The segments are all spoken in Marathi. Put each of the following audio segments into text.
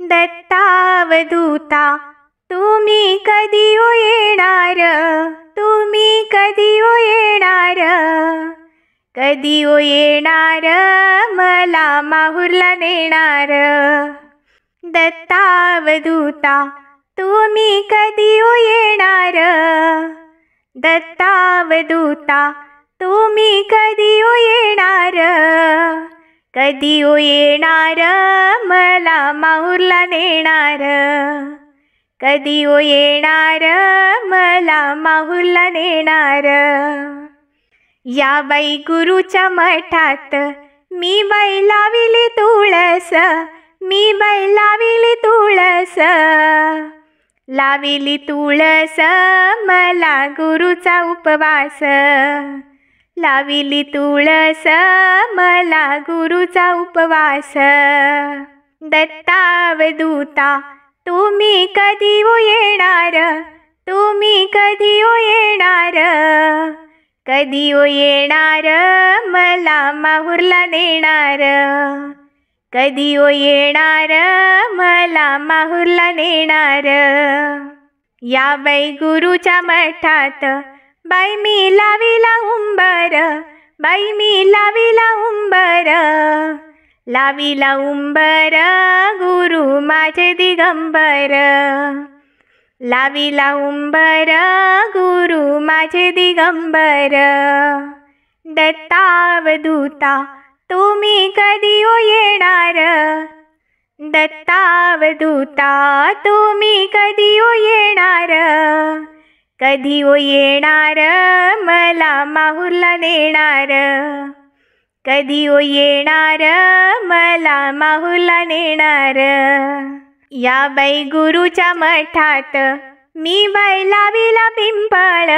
दत्तावधूता तुम्ही कधी ओ येणार, तुम्ही कधी ओ येणार, कधी ओ येणार मला माहुरला नेणार. दत्तावधूता तुम्ही कधी ओ येणार, दत्तावधूता तुम्ही कधी ओ येणार, कधी ओ येणार मला माहुरला नेणार, कधी ओ येणार मला माहुरला नेणार. या बाई गुरुच्या मठात मी बाई लाविली तुळस, मी बाई लाविली तुळस, लाविली तुळस मला गुरुचा उपवास, लाविली तुळस मला गुरुचा उपवास. दत्तावधूता तुम्ही कधी ओ येणार, तुम्ही कधी ओ येणार, कधी ओ येणार मला माहुरला नेणार, कधी ओ येणार मला माहुरला नेणार. या बाई गुरुच्या मठात बाई मी लाविला उंबर, बाई मी लाविला उंबर, लाविला उंबर गुरु माझे दिगंबर, लाविला उंबर गुरु माझे दिगंबर. दत्तावधूता तुम्ही कधी ओ येणार, दत्तावधूता तुम्ही कधी ओ येणार, कधी ओ येणार मला माहुरला नेणार, कधी ओ येणार मला माहुरला नेणार. या बाई गुरुच्या मठात मी बाई लाविला पिंपळ,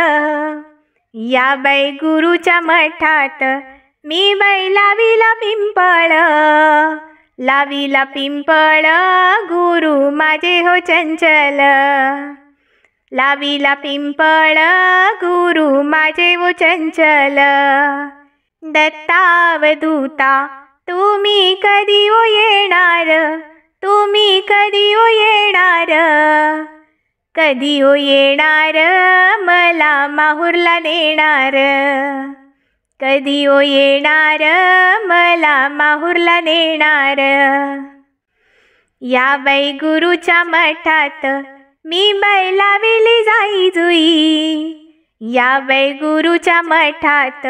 या बाई गुरुच्या मठात मी बाई लाविला पिंपळ, लाविला पिंपळ गुरु माझे हो चंचल, लाविला पिंपळ गुरु माझे हो चंचल. दत्तावधूता तुम्ही कधी ओ येणार, तुम्ही कधी ओ येणार, कधी ओ येणार मला माहुरला नेणार, कधी ओ येणार मला माहुरला नेणार. या बाई गुरुच्या मठात मी बाई लाविली जाई जुई, या बाई गुरुच्या मठात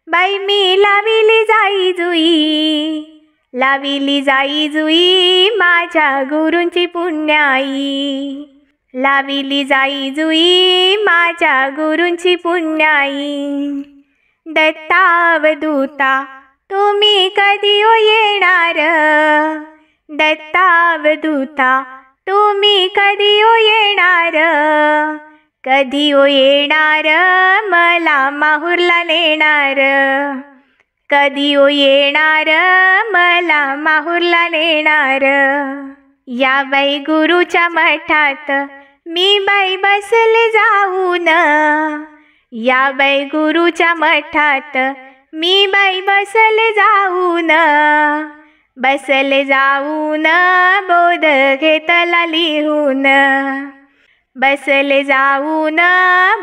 बाई मी लाविली जाई जुई, लाविली जाई जुई माझ्या गुरूंची पुण्याई, लाविली जाई जुई माझ्या गुरूंची पुण्याई. दत्तावधूता तुम्ही कधी ओ येणार, दत्तावधूता तुम्ही कधी ओ येणार, कधी ओ येणार मला माहुरला नेणार, कधी ओ येणार मला माहुरला नेणार. या बाई गुरुच्या मठात मी बाई बसले जाऊन, या बाई गुरुच्या मठात मी बाई बसले जाऊन, बसले जाऊन बोध घेतला लिहून, बसले जाऊन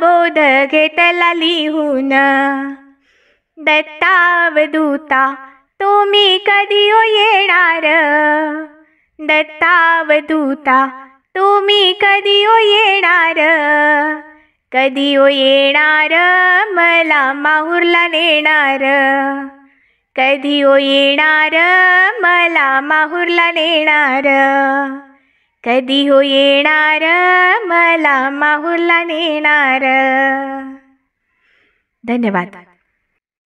बोध घेतला लिहून. दत्तावधूता तुम्ही कधी ओ येणार, दत्तावधूता तुम्ही कधी ओ येणार, कधी ओ येणार मला माहुरला नेणार, कधी ओ येणार मला माहुरला नेणार, कधी ओ येणार मला माहुरला नेणार. धन्यवाद.